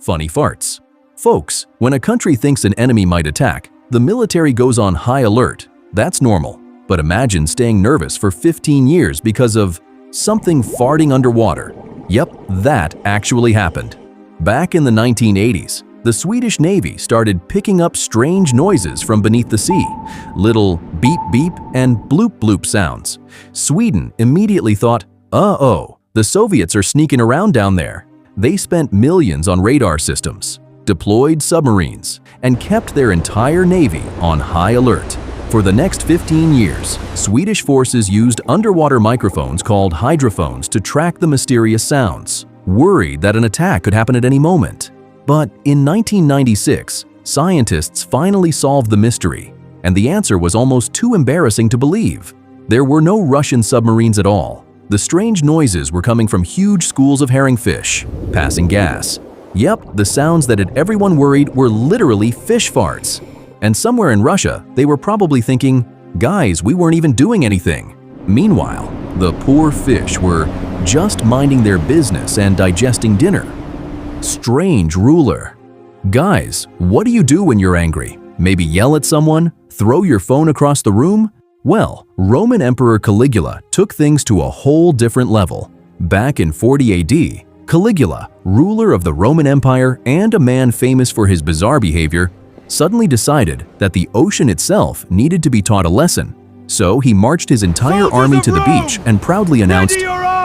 funny farts. Folks, when a country thinks an enemy might attack, the military goes on high alert. That's normal. But imagine staying nervous for 15 years because of something farting underwater. Yep, that actually happened. Back in the 1980s, the Swedish Navy started picking up strange noises from beneath the sea, little beep beep and bloop bloop sounds. Sweden immediately thought, uh-oh, the Soviets are sneaking around down there. They spent millions on radar systems, deployed submarines, and kept their entire navy on high alert. For the next 15 years, Swedish forces used underwater microphones called hydrophones to track the mysterious sounds, worried that an attack could happen at any moment. But in 1996, scientists finally solved the mystery, and the answer was almost too embarrassing to believe. There were no Russian submarines at all. The strange noises were coming from huge schools of herringfish, passing gas. Yep, the sounds that had everyone worried were literally fish farts. And somewhere in Russia, they were probably thinking, guys, we weren't even doing anything. Meanwhile, the poor fish were just minding their business and digesting dinner. Strange ruler. Guys, what do you do when you're angry? Maybe yell at someone? Throw your phone across the room? Well, Roman Emperor Caligula took things to a whole different level. Back in 40 AD, Caligula, ruler of the Roman Empire and a man famous for his bizarre behavior, suddenly decided that the ocean itself needed to be taught a lesson. So he marched his entire army to the beach and proudly announced,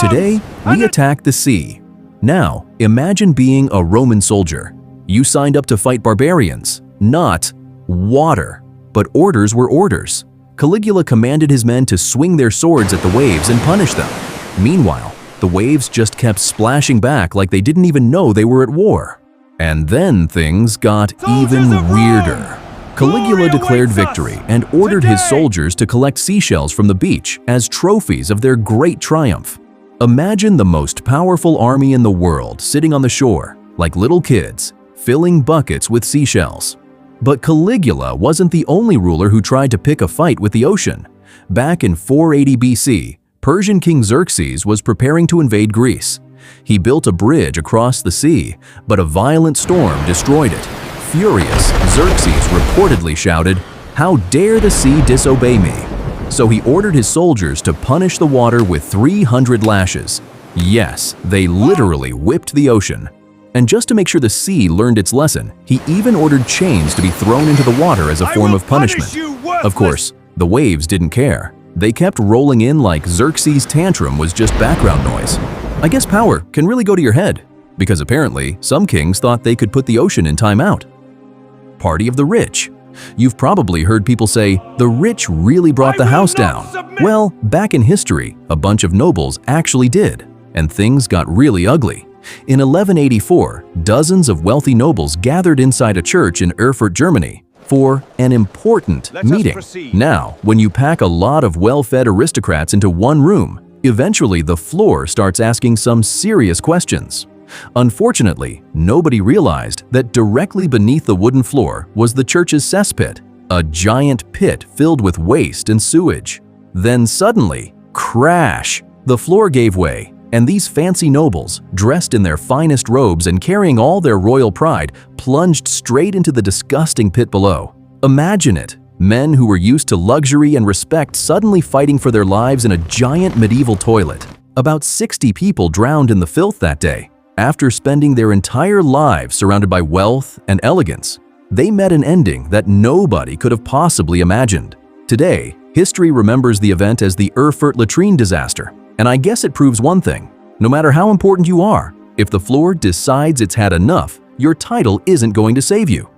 "Today, we attack the sea." Now, imagine being a Roman soldier. You signed up to fight barbarians, not water. But orders were orders. Caligula commanded his men to swing their swords at the waves and punish them. Meanwhile, the waves just kept splashing back like they didn't even know they were at war. And then things got even weirder. Caligula declared victory and ordered his soldiers to collect seashells from the beach as trophies of their great triumph. Imagine the most powerful army in the world sitting on the shore, like little kids, filling buckets with seashells. But Caligula wasn't the only ruler who tried to pick a fight with the ocean. Back in 480 BC, Persian King Xerxes was preparing to invade Greece. He built a bridge across the sea, but a violent storm destroyed it. Furious, Xerxes reportedly shouted, "How dare the sea disobey me?" So he ordered his soldiers to punish the water with 300 lashes. Yes, they literally whipped the ocean. And just to make sure the sea learned its lesson, he even ordered chains to be thrown into the water as a form of punishment. Of course, the waves didn't care. They kept rolling in like Xerxes' tantrum was just background noise. I guess power can really go to your head, because apparently some kings thought they could put the ocean in timeout. Party of the rich. You've probably heard people say, the rich really brought the house down. Well, back in history, a bunch of nobles actually did, and things got really ugly. In 1184, dozens of wealthy nobles gathered inside a church in Erfurt, Germany, for an important meeting. Now, when you pack a lot of well-fed aristocrats into one room, eventually the floor starts asking some serious questions. Unfortunately, nobody realized that directly beneath the wooden floor was the church's cesspit, a giant pit filled with waste and sewage. Then suddenly, crash! The floor gave way, and these fancy nobles, dressed in their finest robes and carrying all their royal pride, plunged straight into the disgusting pit below. Imagine it! Men who were used to luxury and respect suddenly fighting for their lives in a giant medieval toilet. About 60 people drowned in the filth that day. After spending their entire lives surrounded by wealth and elegance, they met an ending that nobody could have possibly imagined. Today, history remembers the event as the Erfurt latrine disaster. And I guess it proves one thing: no matter how important you are, if the floor decides it's had enough, your title isn't going to save you.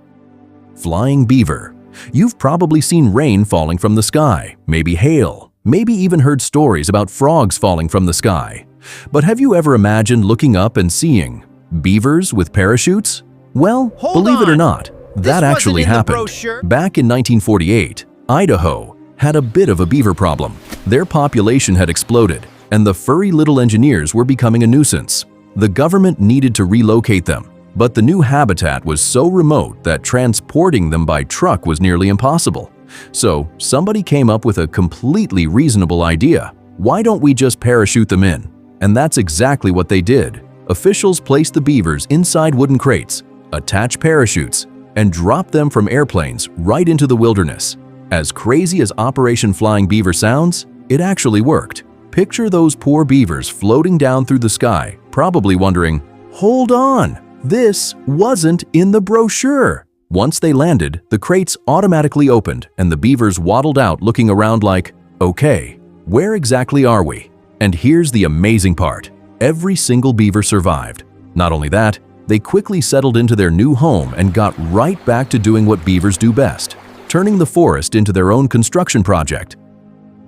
Flying beaver. You've probably seen rain falling from the sky, maybe hail, maybe even heard stories about frogs falling from the sky. But have you ever imagined looking up and seeing beavers with parachutes? Well, believe it or not, that actually happened. Back in 1948, Idaho had a bit of a beaver problem. Their population had exploded, and the furry little engineers were becoming a nuisance. The government needed to relocate them, but the new habitat was so remote that transporting them by truck was nearly impossible. So somebody came up with a completely reasonable idea. Why don't we just parachute them in? And that's exactly what they did. Officials placed the beavers inside wooden crates, attach parachutes, and drop them from airplanes right into the wilderness. As crazy as Operation Flying Beaver sounds, it actually worked. Picture those poor beavers floating down through the sky, probably wondering, "Hold on, this wasn't in the brochure." Once they landed, the crates automatically opened and the beavers waddled out looking around like, "Okay, where exactly are we?" And here's the amazing part. Every single beaver survived. Not only that, they quickly settled into their new home and got right back to doing what beavers do best, turning the forest into their own construction project.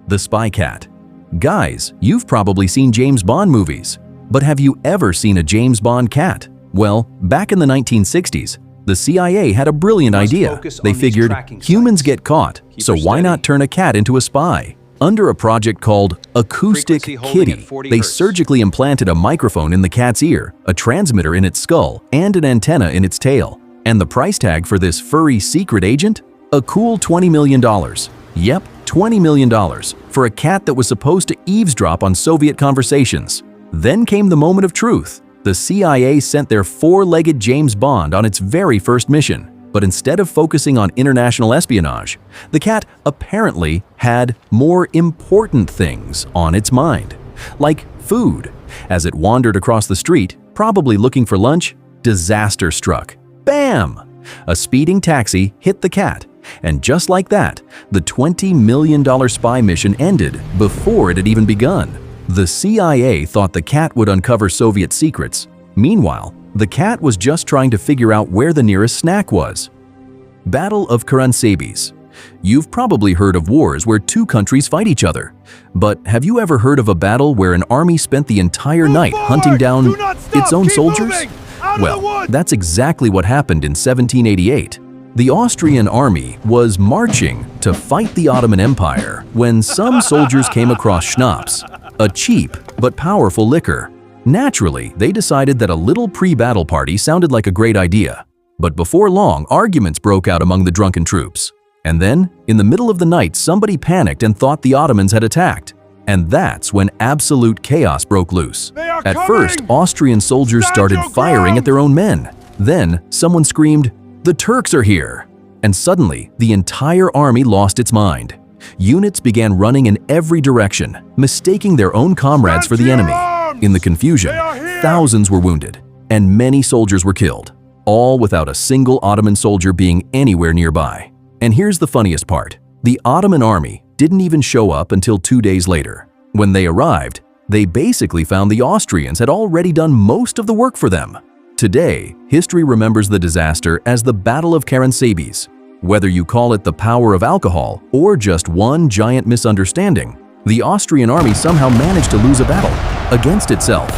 The Spy Cat. Guys, you've probably seen James Bond movies, but have you ever seen a James Bond cat? Well, back in the 1960s, the CIA had a brilliant idea. They figured humans get caught, so why not turn a cat into a spy? Under a project called Acoustic Kitty, they surgically implanted a microphone in the cat's ear, a transmitter in its skull, and an antenna in its tail. And the price tag for this furry secret agent? A cool $20 million. Yep, $20 million for a cat that was supposed to eavesdrop on Soviet conversations. Then came the moment of truth. The CIA sent their four-legged James Bond on its very first mission. But instead of focusing on international espionage, the cat apparently had more important things on its mind, like food. As it wandered across the street, probably looking for lunch, disaster struck. Bam! A speeding taxi hit the cat, and just like that, the $20 million spy mission ended before it had even begun. The CIA thought the cat would uncover Soviet secrets. Meanwhile, the cat was just trying to figure out where the nearest snack was. Battle of Caligula. You've probably heard of wars where two countries fight each other. But have you ever heard of a battle where an army spent the entire night hunting down its own soldiers? Well, that's exactly what happened in 1788. The Austrian army was marching to fight the Ottoman Empire when some soldiers came across schnapps, a cheap but powerful liquor. Naturally, they decided that a little pre-battle party sounded like a great idea. But before long, arguments broke out among the drunken troops. And then, in the middle of the night, somebody panicked and thought the Ottomans had attacked. And that's when absolute chaos broke loose. At first, Austrian soldiers started firing at their own men. Then, someone screamed, "The Turks are here!" And suddenly, the entire army lost its mind. Units began running in every direction, mistaking their own comrades for the enemy. In the confusion, thousands were wounded, and many soldiers were killed, all without a single Ottoman soldier being anywhere nearby. And here's the funniest part. The Ottoman army didn't even show up until 2 days later. When they arrived, they basically found the Austrians had already done most of the work for them. Today, history remembers the disaster as the Battle of Caligula. Whether you call it the power of alcohol or just one giant misunderstanding, the Austrian army somehow managed to lose a battle against itself.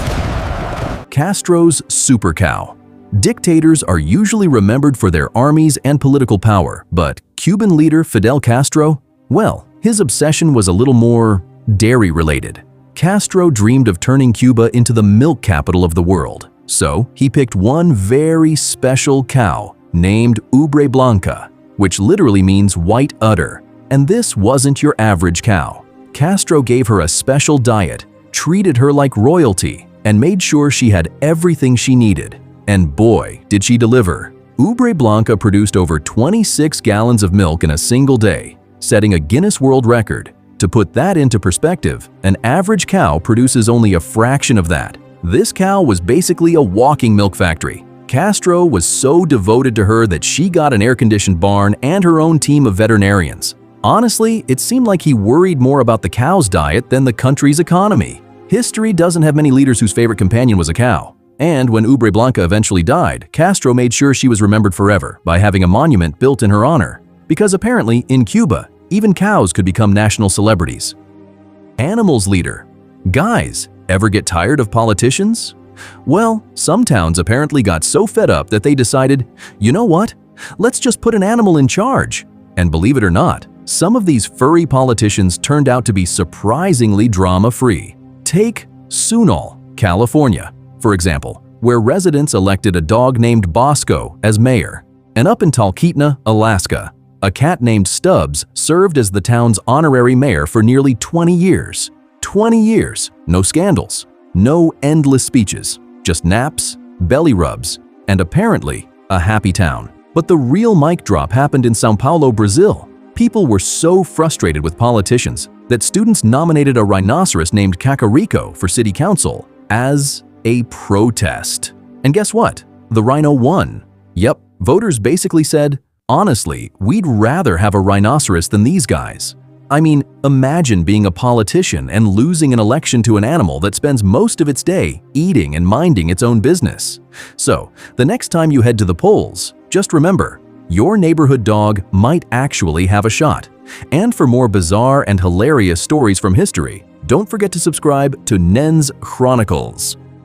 Castro's super cow. Dictators are usually remembered for their armies and political power, but Cuban leader Fidel Castro, well, his obsession was a little more dairy-related. Castro dreamed of turning Cuba into the milk capital of the world, so he picked one very special cow named Ubre Blanca, which literally means white udder. And this wasn't your average cow. Castro gave her a special diet, treated her like royalty, and made sure she had everything she needed. And boy, did she deliver. Ubre Blanca produced over 26 gallons of milk in a single day, setting a Guinness World Record. To put that into perspective, an average cow produces only a fraction of that. This cow was basically a walking milk factory. Castro was so devoted to her that she got an air-conditioned barn and her own team of veterinarians. Honestly, it seemed like he worried more about the cow's diet than the country's economy. History doesn't have many leaders whose favorite companion was a cow. And when Ubre Blanca eventually died, Castro made sure she was remembered forever by having a monument built in her honor. Because apparently, in Cuba, even cows could become national celebrities. Animals leader. Guys, ever get tired of politicians? Well, some towns apparently got so fed up that they decided, you know what? Let's just put an animal in charge. And believe it or not, some of these furry politicians turned out to be surprisingly drama-free. Take Sunol, California, for example, where residents elected a dog named Bosco as mayor. And up in Talkeetna, Alaska, a cat named Stubbs served as the town's honorary mayor for nearly 20 years. 20 years, no scandals, no endless speeches, just naps, belly rubs, and apparently a happy town. But the real mic drop happened in São Paulo, Brazil. People were so frustrated with politicians that students nominated a rhinoceros named Cacarico for city council as a protest. And guess what? The rhino won. Yep, voters basically said, honestly, we'd rather have a rhinoceros than these guys. I mean, imagine being a politician and losing an election to an animal that spends most of its day eating and minding its own business. So, the next time you head to the polls, just remember, your neighborhood dog might actually have a shot. And for more bizarre and hilarious stories from history, don't forget to subscribe to Nens Chronicles.